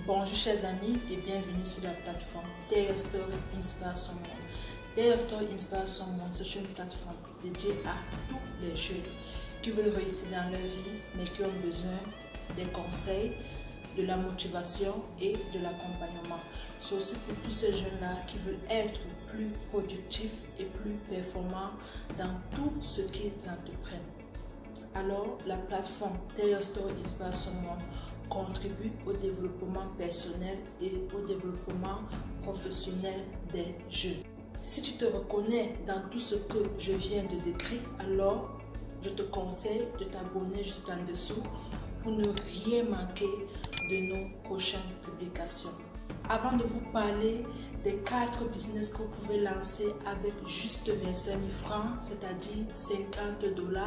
Bonjour chers amis et bienvenue sur la plateforme Tell Your Story Inspire Someone. Tell Your Story Inspire Someone, c'est une plateforme dédiée à tous les jeunes qui veulent réussir dans leur vie mais qui ont besoin des conseils, de la motivation et de l'accompagnement. C'est aussi pour tous ces jeunes-là qui veulent être plus productifs et plus performants dans tout ce qu'ils entreprennent. Alors, la plateforme Tell Your Story Inspire Someone contribue au développement personnel et au développement professionnel des jeunes. Si tu te reconnais dans tout ce que je viens de décrire, alors je te conseille de t'abonner juste en dessous pour ne rien manquer de nos prochaines publications. Avant de vous parler des 4 business que vous pouvez lancer avec juste 25 000 francs, c'est-à-dire 50 $,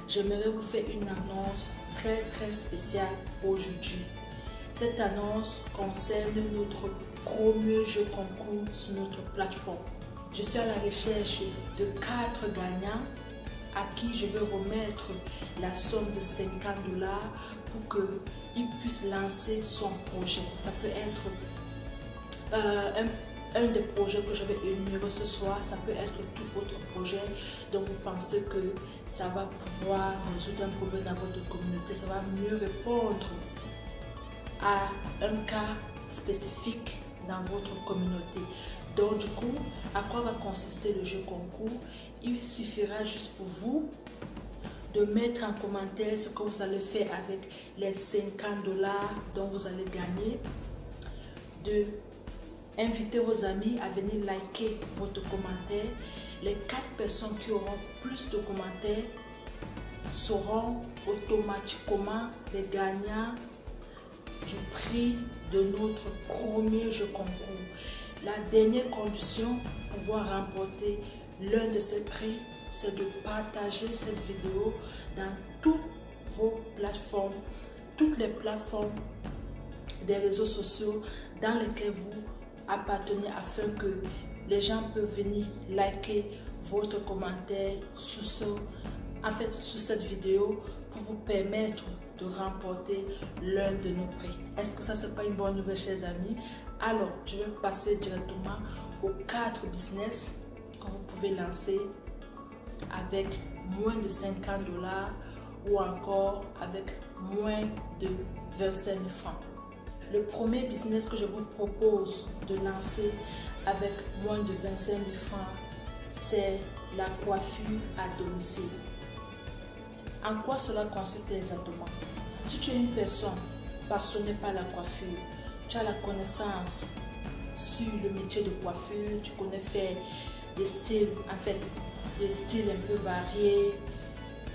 j'aimerais vous faire une annonce très spéciale aujourd'hui. Cette annonce concerne notre premier jeu concours sur notre plateforme. Je suis à la recherche de 4 gagnants à qui je vais remettre la somme de 50 $ pour qu'ils puissent lancer son projet. Ça peut être un des projets que je vais énumérer ce soir, ça peut être tout autre projet dont vous pensez que ça va pouvoir résoudre un problème dans votre communauté, ça va mieux répondre à un cas spécifique dans votre communauté. Donc du coup, à quoi va consister le jeu concours? Il suffira juste pour vous de mettre en commentaire ce que vous allez faire avec les 50 $ dont vous allez gagner, de invitez vos amis à venir liker votre commentaire. Les 4 personnes qui auront plus de commentaires seront automatiquement les gagnants du prix de notre premier jeu concours. La dernière condition pour pouvoir remporter l'un de ces prix, c'est de partager cette vidéo dans toutes vos plateformes, toutes les plateformes des réseaux sociaux dans lesquels vous appartenez, afin que les gens peuvent venir liker votre commentaire sous cette vidéo pour vous permettre de remporter l'un de nos prix. Est-ce que ça, c'est pas une bonne nouvelle, chers amis? Alors, je vais passer directement aux 4 business que vous pouvez lancer avec moins de 50 $ ou encore avec moins de 25 000 francs. Le premier business que je vous propose de lancer avec moins de 25 000 francs, c'est la coiffure à domicile. En quoi cela consiste exactement? Si tu es une personne passionnée par la coiffure, tu as la connaissance sur le métier de coiffure, tu connais faire des styles, des styles un peu variés,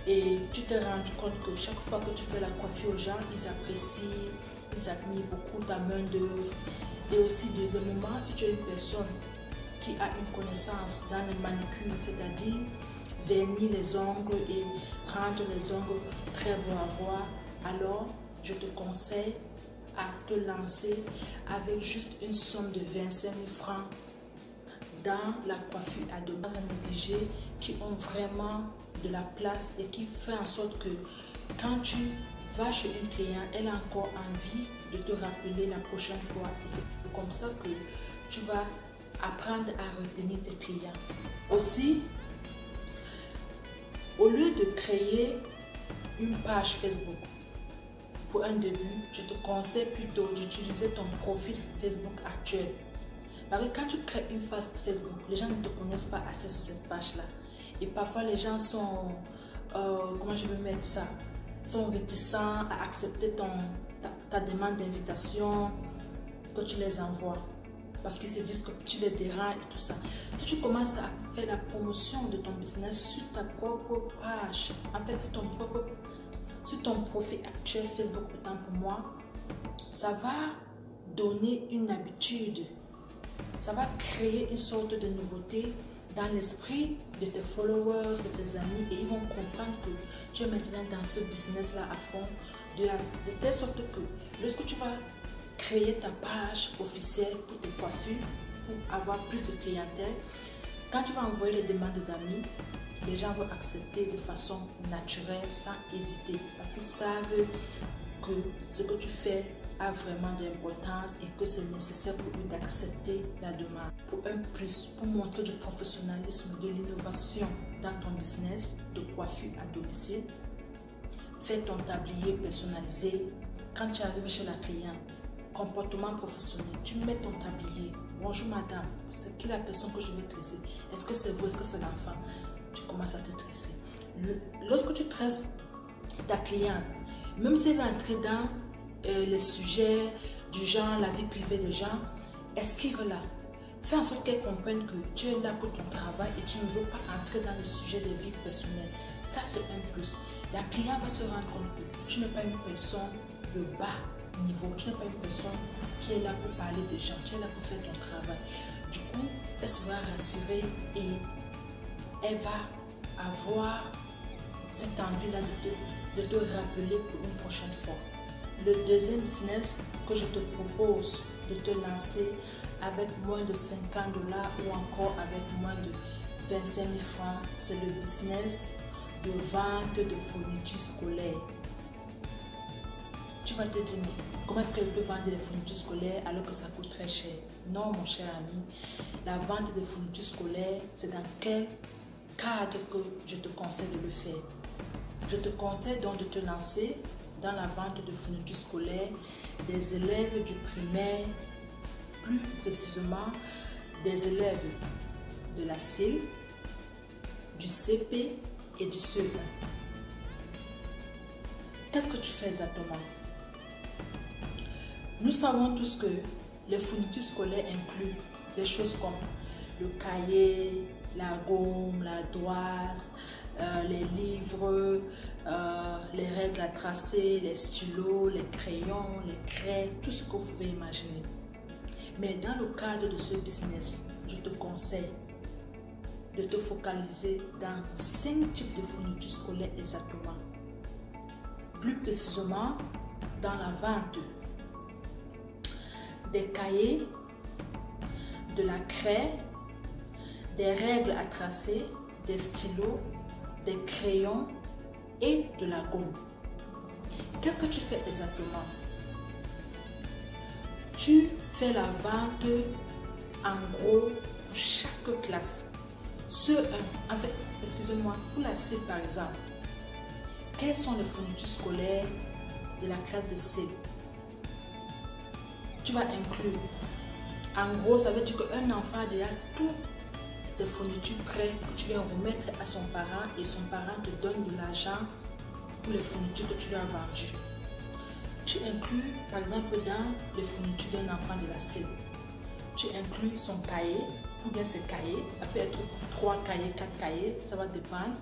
et tu t'es rendu compte que chaque fois que tu fais la coiffure aux gens, ils apprécient, ils admirent beaucoup ta main d'œuvre. Et aussi, deuxièmement, si tu es une personne qui a une connaissance dans le manicure, c'est-à-dire vernir les ongles et rendre les ongles très bons à voir, alors je te conseille à te lancer avec juste une somme de 25 000 francs dans la coiffure à domicile, dans un négligé qui ont vraiment de la place et qui fait en sorte que quand tu vas chez une cliente, elle a encore envie de te rappeler la prochaine fois. Et c'est comme ça que tu vas apprendre à retenir tes clients. Aussi, au lieu de créer une page Facebook, pour un début, je te conseille plutôt d'utiliser ton profil Facebook actuel. Parce que quand tu crées une page Facebook, les gens ne te connaissent pas assez sur cette page-là. Et parfois, les gens sont, comment je vais mettre ça, sont réticents à accepter ta demande d'invitation que tu les envoies. Parce qu'ils se disent que tu les déranges et tout ça. Si tu commences à faire la promotion de ton business sur ta propre page, en fait, sur ton profil actuel Facebook, autant pour moi, ça va donner une habitude. Ça va créer une sorte de nouveauté dans l'esprit de tes followers, de tes amis, et ils vont comprendre que tu es maintenant dans ce business-là à fond, de telle sorte que lorsque tu vas créer ta page officielle pour tes coiffures, pour avoir plus de clientèle, quand tu vas envoyer les demandes d'amis, les gens vont accepter de façon naturelle, sans hésiter, parce qu'ils savent que ce que tu fais a vraiment de l'importance et que c'est nécessaire pour eux d'accepter la demande. Pour un plus, pour montrer du professionnalisme, de l'innovation dans ton business de coiffure à domicile, fais ton tablier personnalisé. Quand tu arrives chez la cliente, comportement professionnel, tu mets ton tablier. Bonjour madame, c'est qui la personne que je vais tresser? Est-ce que c'est vous? Est-ce que c'est l'enfant? Tu commences à te tresser. Lorsque tu tresses ta cliente, même si elle va entrer dans les sujets du genre, la vie privée des gens, esquive-la. Fais en sorte qu'elle comprenne que tu es là pour ton travail et tu ne veux pas entrer dans le sujet des vies personnelles. Ça, c'est un plus. La cliente va se rendre compte que tu n'es pas une personne de bas niveau, tu n'es pas une personne qui est là pour parler des gens, tu es là pour faire ton travail. Du coup, elle sera rassurée et elle va avoir cette envie-là de te rappeler pour une prochaine fois. Le deuxième business que je te propose de te lancer avec moins de 50 $ ou encore avec moins de 25 000 francs, c'est le business de vente de fournitures scolaires. Tu vas te dire, mais comment est-ce qu'elle peut vendre des fournitures scolaires alors que ça coûte très cher? Non, mon cher ami, la vente des fournitures scolaires, c'est dans quel cadre que je te conseille de le faire? Je te conseille donc de te lancer dans la vente de fournitures scolaires des élèves du primaire, plus précisément des élèves de la CIL, du CP et du CE1. Qu'est-ce que tu fais exactement? Nous savons tous que les fournitures scolaires incluent des choses comme le cahier, la gomme, la doise, les livres, les règles à tracer, les stylos, les crayons, les craies, tout ce que vous pouvez imaginer. Mais dans le cadre de ce business, je te conseille de te focaliser dans 5 types de fournitures scolaires exactement. Plus précisément, dans la vente des cahiers, de la craie, des règles à tracer, des stylos, des crayons et de la gomme. Qu'est-ce que tu fais exactement? Tu fais la vente en gros pour chaque classe. En fait, excusez-moi, pour la C par exemple, quelles sont les fournitures scolaires de la classe de C? Tu vas inclure. En gros, ça veut dire qu'un enfant a déjà toutes ses fournitures prêtes que tu viens remettre à son parent et son parent te donne de l'argent pour les fournitures que tu lui as vendues. Tu inclus, par exemple, dans les fournitures d'un enfant de la C, tu inclus son cahier, ou bien ses cahiers. Ça peut être 3 cahiers, 4 cahiers, ça va dépendre.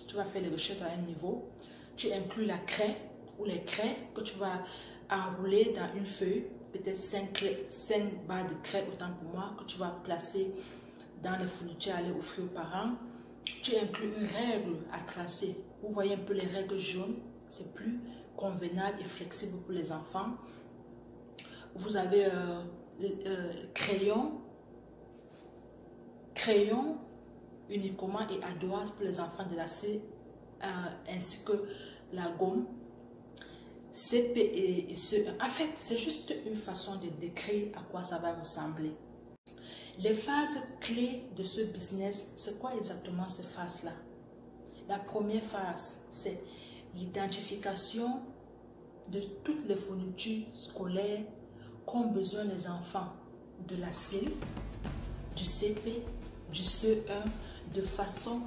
Tu vas faire les recherches à un niveau. Tu inclus la craie ou les craies que tu vas enrouler dans une feuille, peut-être 5 barres de craie, autant pour moi, que tu vas placer dans les fournitures à aller offrir aux parents. Tu inclus une règle à tracer. Vous voyez un peu les règles jaunes, c'est plus convenable et flexible pour les enfants. Vous avez crayon uniquement et à doigts pour les enfants de la C, ainsi que la gomme CP et CE1. En fait, c'est juste une façon de décrire à quoi ça va ressembler. Les phases clés de ce business, c'est quoi exactement ces phases-là? La première phase, c'est l'identification de toutes les fournitures scolaires qu'ont besoin les enfants de la CIL, du CP, du CE1 de façon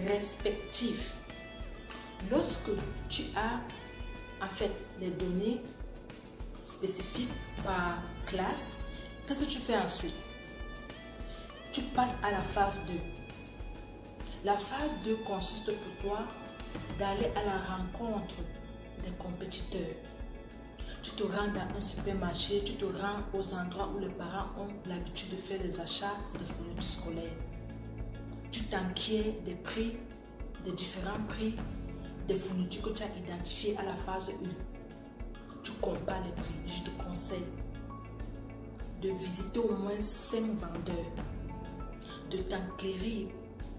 respective. Lorsque tu as en fait les données spécifiques par classe, qu'est-ce que tu fais ensuite? Tu passes à la phase 2. La phase 2 consiste pour toi d'aller à la rencontre des compétiteurs. Tu te rends dans un supermarché, tu te rends aux endroits où les parents ont l'habitude de faire les achats de fournitures scolaires. Tu t'inquiètes des prix, des différents prix, des fournitures que tu as identifiées à la phase 1. Tu compares les prix. Je te conseille de visiter au moins 5 vendeurs, de t'enquérir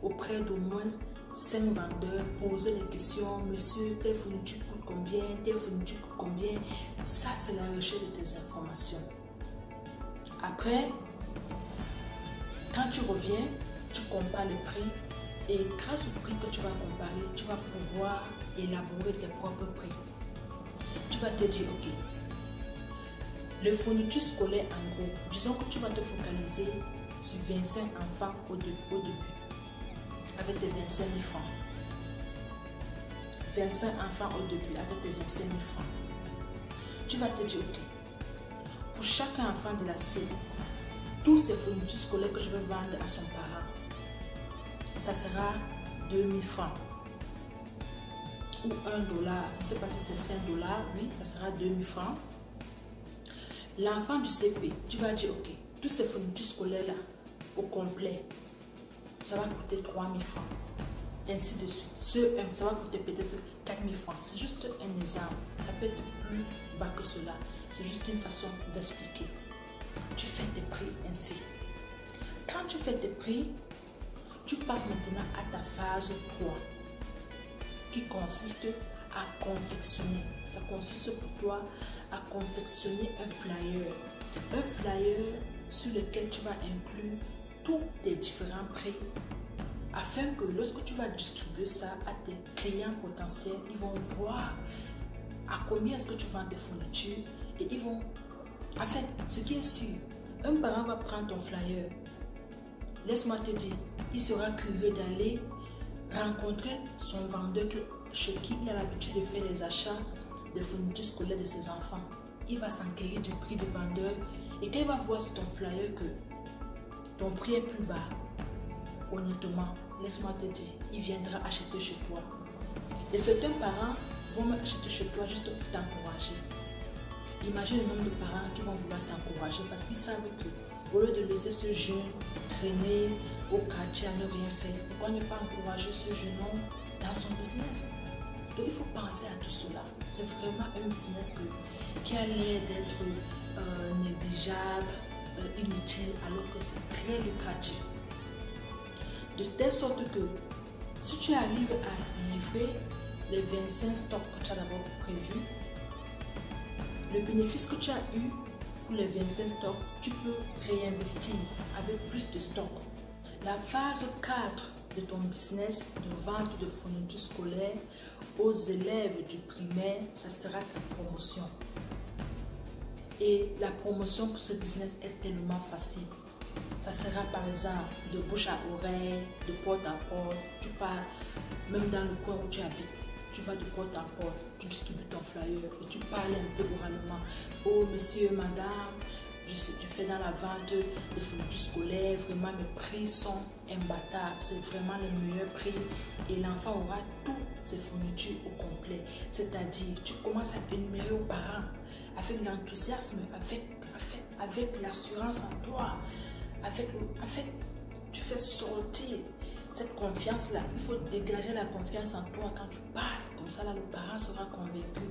auprès d'au moins 5 vendeurs, poser les questions. Monsieur, telle fourniture coûte combien? Telle fourniture coûte combien? Ça, c'est la recherche de tes informations. Après, quand tu reviens, tu compares le prix et grâce au prix que tu vas comparer, tu vas pouvoir élaborer tes propres prix. Tu vas te dire, ok, le fourniture scolaire en gros, disons que tu vas te focaliser sur 25 enfants au début, avec tes 25 000 francs. 25 enfants au début avec tes 25 000 francs. Tu vas te dire, ok, pour chaque enfant de la série, tous ces fournitures scolaires que je vais vendre à son parent, ça sera 2 000 francs. Ou $1, je ne sais pas si c'est 5 $, oui, ça sera 2 000 francs. L'enfant du CP, tu vas dire, ok, tous ces fournitures scolaires-là, au complet, ça va coûter 3 000 francs. Ainsi de suite. Ce 1, ça va coûter peut-être 4 000 francs. C'est juste un exemple. Ça peut être plus bas que cela. C'est juste une façon d'expliquer. Tu fais tes prix ainsi. Quand tu fais tes prix, tu passes maintenant à ta phase 3 qui consiste à confectionner. Ça consiste pour toi à confectionner un flyer. Un flyer sur lequel tu vas inclure tous tes différents prix afin que lorsque tu vas distribuer ça à tes clients potentiels, ils vont voir à combien est-ce que tu vends tes fournitures et ils vont... En fait, ce qui est sûr, un parent va prendre ton flyer. Laisse-moi te dire, il sera curieux d'aller rencontrer son vendeur chez qui il a l'habitude de faire les achats de fournitures scolaires de ses enfants. Il va s'enquérir du prix du vendeur et quand il va voir sur ton flyer que ton prix est plus bas, honnêtement, laisse-moi te dire, il viendra acheter chez toi. Et certains parents vont même acheter chez toi juste pour t'encourager. Imagine le nombre de parents qui vont vouloir t'encourager parce qu'ils savent que au lieu de laisser ce jeune traîner au quartier à ne rien faire, pourquoi ne pas encourager ce jeune homme dans son business? Donc il faut penser à tout cela. C'est vraiment un business qui a l'air d'être négligeable, inutile, alors que c'est très lucratif. De telle sorte que si tu arrives à livrer les 25 stocks que tu as d'abord prévus, le bénéfice que tu as eu pour les 25 stocks, tu peux réinvestir avec plus de stocks. La phase 4 de ton business de vente de fournitures scolaires aux élèves du primaire, ça sera ta promotion. Et la promotion pour ce business est tellement facile. Ça sera par exemple de bouche à oreille, de porte à porte. Tu pars même dans le coin où tu habites. Tu vas de porte à porte, tu distribues ton flyer et tu parles un peu oralement. Oh monsieur, madame, je fais dans la vente de fournitures scolaires. Vraiment, mes prix sont imbattables. C'est vraiment le meilleur prix. Et l'enfant aura toutes ses fournitures au complet. C'est-à-dire, tu commences à énumérer aux parents avec l'enthousiasme, avec l'assurance en toi. Tu fais sortir cette confiance-là. Il faut dégager la confiance en toi quand tu parles. Comme ça, là, le parent sera convaincu.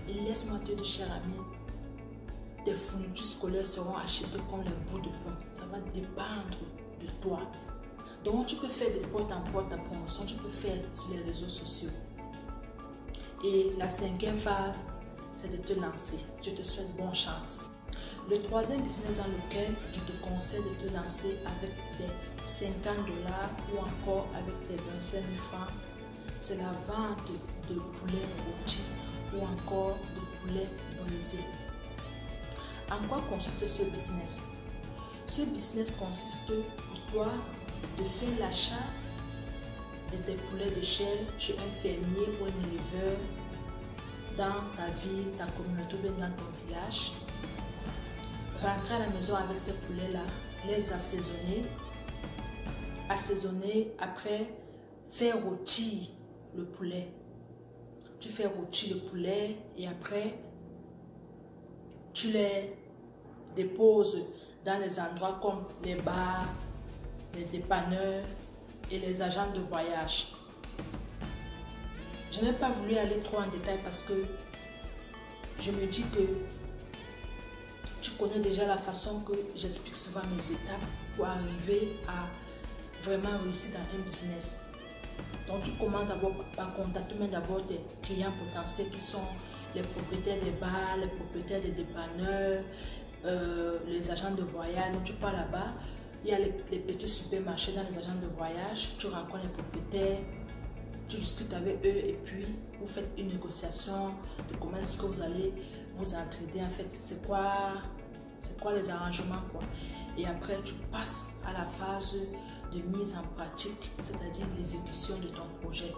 Et laisse-moi te dire, cher ami, tes fournitures scolaires seront achetées comme les bouts de pain. Ça va dépendre de toi. Donc, tu peux faire de porte en porte ta promotion. Tu peux faire sur les réseaux sociaux. Et la 5e phase, c'est de te lancer. Je te souhaite bonne chance. Le 3e business dans lequel je te conseille de te lancer avec tes 50 $ ou encore avec tes 25 000 francs, c'est la vente de poulets rôtis ou encore de poulets brisés. En quoi consiste ce business? Ce business consiste pour toi de faire l'achat de tes poulets de chair chez un fermier ou un éleveur dans ta ville, ta communauté ou bien dans ton village. Rentrer à la maison avec ces poulets-là, les assaisonner, après faire rôtir le poulet. Tu fais rôtir le poulet et après tu les déposes dans les endroits comme les bars, les dépanneurs et les agents de voyage. Je n'ai pas voulu aller trop en détail parce que je me dis que tu connais déjà la façon que j'explique souvent mes étapes pour arriver à vraiment réussir dans un business. Donc tu commences d'abord par contacter d'abord tes clients potentiels qui sont les propriétaires des bars, les propriétaires des dépanneurs, les agents de voyage. Donc tu pars là-bas, il y a les petits supermarchés dans les agents de voyage, tu rencontres les propriétaires, tu discutes avec eux et puis vous faites une négociation de comment est-ce que vous allez vous entraider. En fait, c'est quoi les arrangements quoi. Et après, tu passes à la phase de mise en pratique, c'est-à-dire l'exécution de ton projet.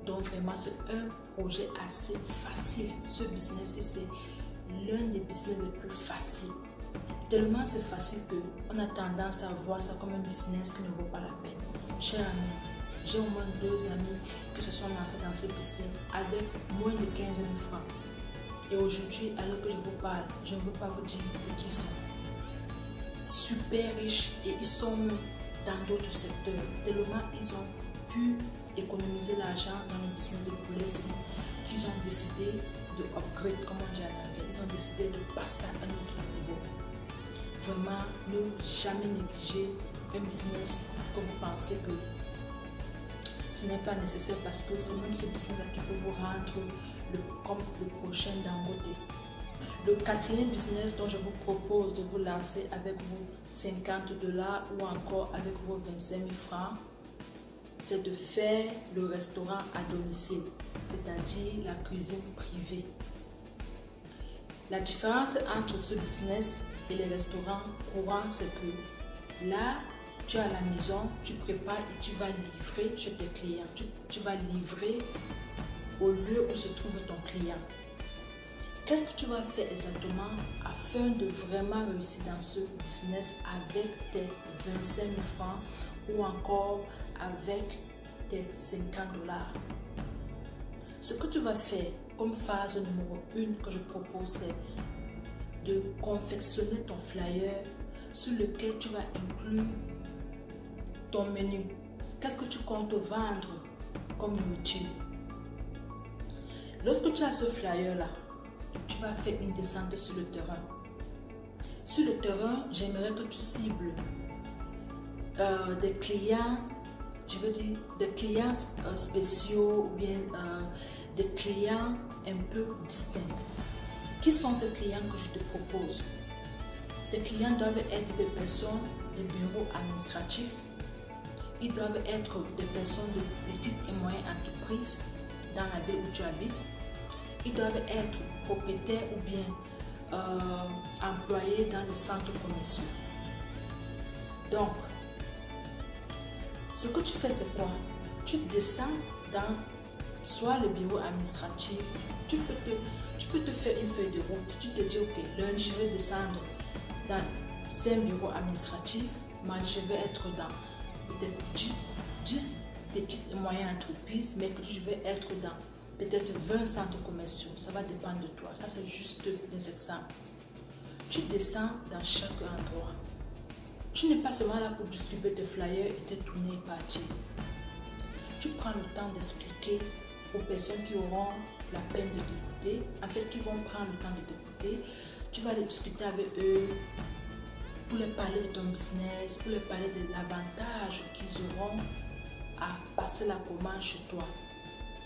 Donc vraiment, c'est un projet assez facile. Ce business, c'est l'un des business les plus faciles. Tellement c'est facile qu'on a tendance à voir ça comme un business qui ne vaut pas la peine. Cher ami, j'ai au moins 2 amis qui se sont lancés dans ce business avec moins de 15 000 francs. Et aujourd'hui, alors que je vous parle, je ne veux pas vous dire ce qu'ils sont. Super riches et ils sont dans d'autres secteurs. Tellement ils ont pu économiser l'argent dans le business de poulet qu'ils ont décidé de upgrade, comme on dit en anglais. Ils ont décidé de passer à un autre niveau. Vraiment, ne jamais négliger un business que vous pensez que ce n'est pas nécessaire parce que c'est même ce business qui peut vous rendre comme le prochain Dangote. Le 4e business dont je vous propose de vous lancer avec vos 50 $ ou encore avec vos 25 000 francs, c'est de faire le restaurant à domicile, c'est-à-dire la cuisine privée. La différence entre ce business et les restaurants courants, c'est que là, tu es à la maison, tu prépares et tu vas livrer chez tes clients. Tu vas livrer au lieu où se trouve ton client. Qu'est-ce que tu vas faire exactement afin de vraiment réussir dans ce business avec tes 25 000 francs ou encore avec tes 50 $? Ce que tu vas faire comme phase numéro 1 que je propose, c'est de confectionner ton flyer sur lequel tu vas inclure ton menu. Qu'est-ce que tu comptes vendre comme nourriture? Lorsque tu as ce flyer-là, tu vas faire une descente sur le terrain. Sur le terrain, j'aimerais que tu cibles des clients, je veux dire des clients spéciaux ou bien des clients un peu distincts. Qui sont ces clients que je te propose? Tes clients doivent être des personnes de bureaux administratifs. Ils doivent être des personnes de petites et moyennes entreprises dans la ville où tu habites. Ils doivent être propriétaires ou bien employés dans les centres commerciaux. Donc, ce que tu fais, c'est quoi? Tu descends dans soit le bureau administratif, tu peux te faire une feuille de route. Tu te dis, ok, lundi, je vais descendre dans 5 bureaux administratifs. Mardi, je vais être dans peut-être 10 petites et moyennes entreprises, mais que je vais être dans peut-être 20 centres commerciaux. Ça va dépendre de toi. Ça, c'est juste des exemples. Tu descends dans chaque endroit. Tu n'es pas seulement là pour distribuer tes flyers et te tourner et partir. Tu prends le temps d'expliquer aux personnes qui auront la peine de t'écouter, en fait, qui vont prendre le temps de t'écouter. Tu vas aller discuter avec eux pour leur parler de ton business, pour leur parler de l'avantage qu'ils auront à passer la commande chez toi.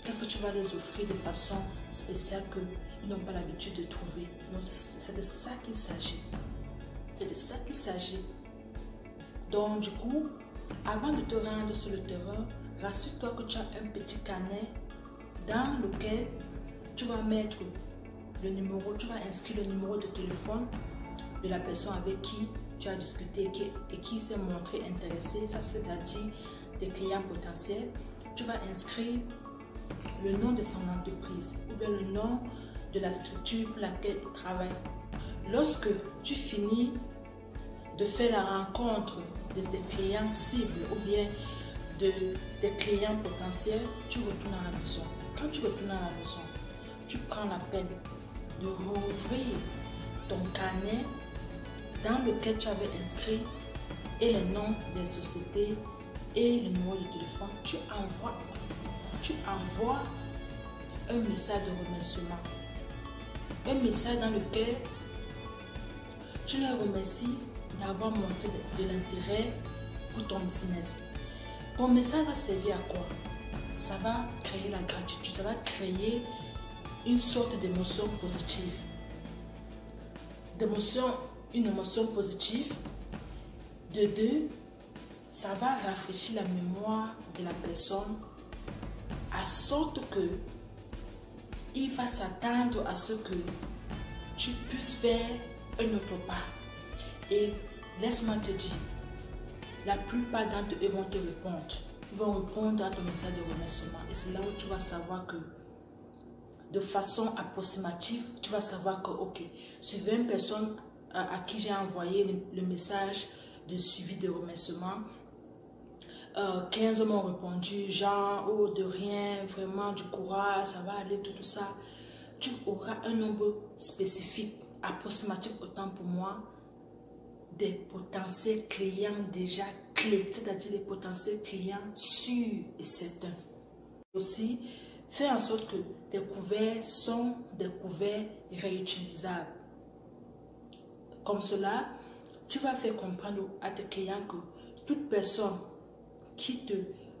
Qu'est-ce que tu vas les offrir de façon spéciale qu'ils n'ont pas l'habitude de trouver? Non, c'est de ça qu'il s'agit. C'est de ça qu'il s'agit. Donc, du coup, avant de te rendre sur le terrain, rassure-toi que tu as un petit carnet dans lequel tu vas mettre le numéro, tu vas inscrire le numéro de téléphone de la personne avec qui tu as discuté et qui s'est montré intéressé. Ça, c'est-à-dire des clients potentiels. Tu vas inscrire le nom de son entreprise ou bien le nom de la structure pour laquelle il travaille. Lorsque tu finis de faire la rencontre de tes clients cibles ou bien de tes clients potentiels, tu retournes à la maison. Quand tu retournes à la maison, tu prends la peine de rouvrir ton carnet dans lequel tu avais inscrit et les noms des sociétés et le numéro de téléphone. Tu envoies un message de remerciement. Un message dans lequel tu les remercies d'avoir montré de l'intérêt pour ton business. Ton message va servir à quoi? ça va créer la gratitude, ça va créer une sorte d'émotion positive. Une émotion positive. De deux, ça va rafraîchir la mémoire de la personne à sorte que il va s'attendre à ce que tu puisses faire un autre pas. Et laisse-moi te dire, la plupart d'entre eux vont te répondre. Ils vont répondre à ton message de remerciement. Et c'est là où tu vas savoir que, de façon approximative, tu vas savoir que, ok, sur 20 personnes à qui j'ai envoyé le message de suivi de remerciement, 15 m'ont répondu, genre, oh, de rien, vraiment, du courage, ça va aller, tout ça. Tu auras un nombre spécifique, approximatif autant pour moi, des potentiels clients déjà clés, c'est-à-dire les potentiels clients sûrs et certains. Aussi, fais en sorte que tes couverts sont des couverts réutilisables. Comme cela, tu vas faire comprendre à tes clients que toute personne qui te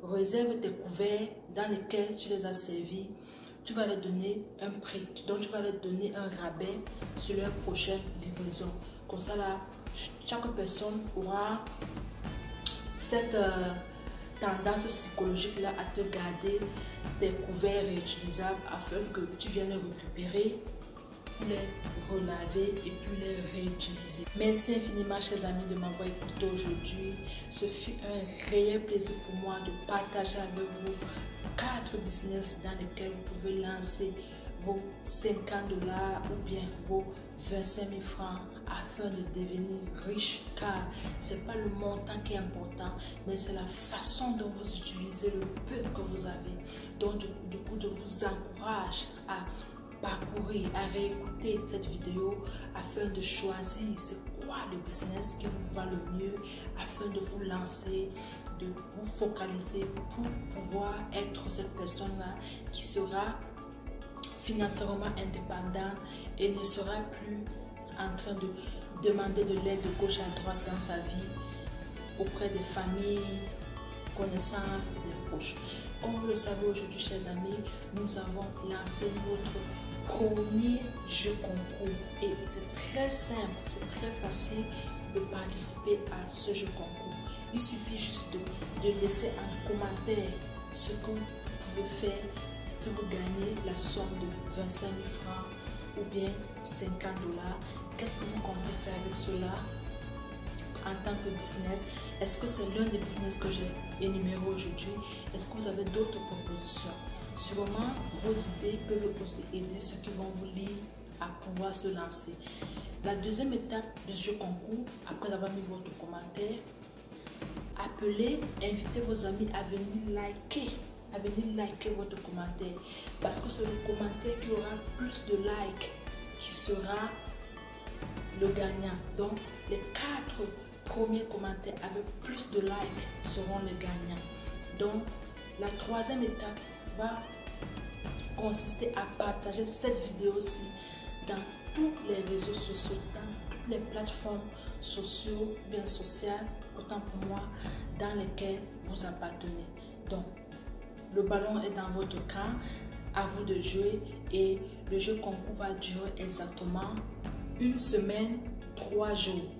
réserve tes couverts dans lesquels tu les as servis, tu vas leur donner un prix, donc tu vas leur donner un rabais sur leur prochaine livraison. Comme ça, là, chaque personne aura cette tendance psychologique-là à te garder des couverts réutilisables afin que tu viennes les récupérer, les relaver et puis les réutiliser. Merci infiniment, chers amis, de m'avoir écouté aujourd'hui. Ce fut un réel plaisir pour moi de partager avec vous 4 business dans lesquels vous pouvez lancer vos 50$ ou bien vos 25 000 francs afin de devenir riche, car ce n'est pas le montant qui est important, mais c'est la façon dont vous utilisez le peu que vous avez. Donc du coup, je vous encourage à parcourir, à réécouter cette vidéo afin de choisir c'est quoi le business qui vous va le mieux, afin de vous lancer, de vous focaliser pour pouvoir être cette personne-là qui sera financièrement indépendante et ne sera plus en train de demander de l'aide de gauche à droite dans sa vie auprès des familles, connaissances et des proches. Comme vous le savez aujourd'hui, chers amis, nous avons lancé notre premier jeu concours et c'est très simple, c'est très facile de participer à ce jeu concours. Il suffit juste de laisser un commentaire ce que vous pouvez faire si vous gagnez la somme de 25 000 francs ou bien 50$. Qu'est-ce que vous comptez faire avec cela en tant que business? Est-ce que c'est l'un des business que j'ai énuméré aujourd'hui? Est-ce que vous avez d'autres propositions? Sûrement, vos idées peuvent aussi aider ceux qui vont vous lire à pouvoir se lancer. La deuxième étape du jeu concours, après avoir mis votre commentaire, appelez, invitez vos amis à venir liker votre commentaire, parce que c'est le commentaire qui aura plus de likes qui sera le gagnant. Donc les 4 premiers commentaires avec plus de likes seront les gagnants. Donc la troisième étape va consister à partager cette vidéo-ci dans tous les réseaux sociaux, dans toutes les plateformes sociales, autant pour moi, dans lesquelles vous appartenez. Donc le ballon est dans votre camp, à vous de jouer, et le jeu concours va durer exactement 1 semaine, 3 jours.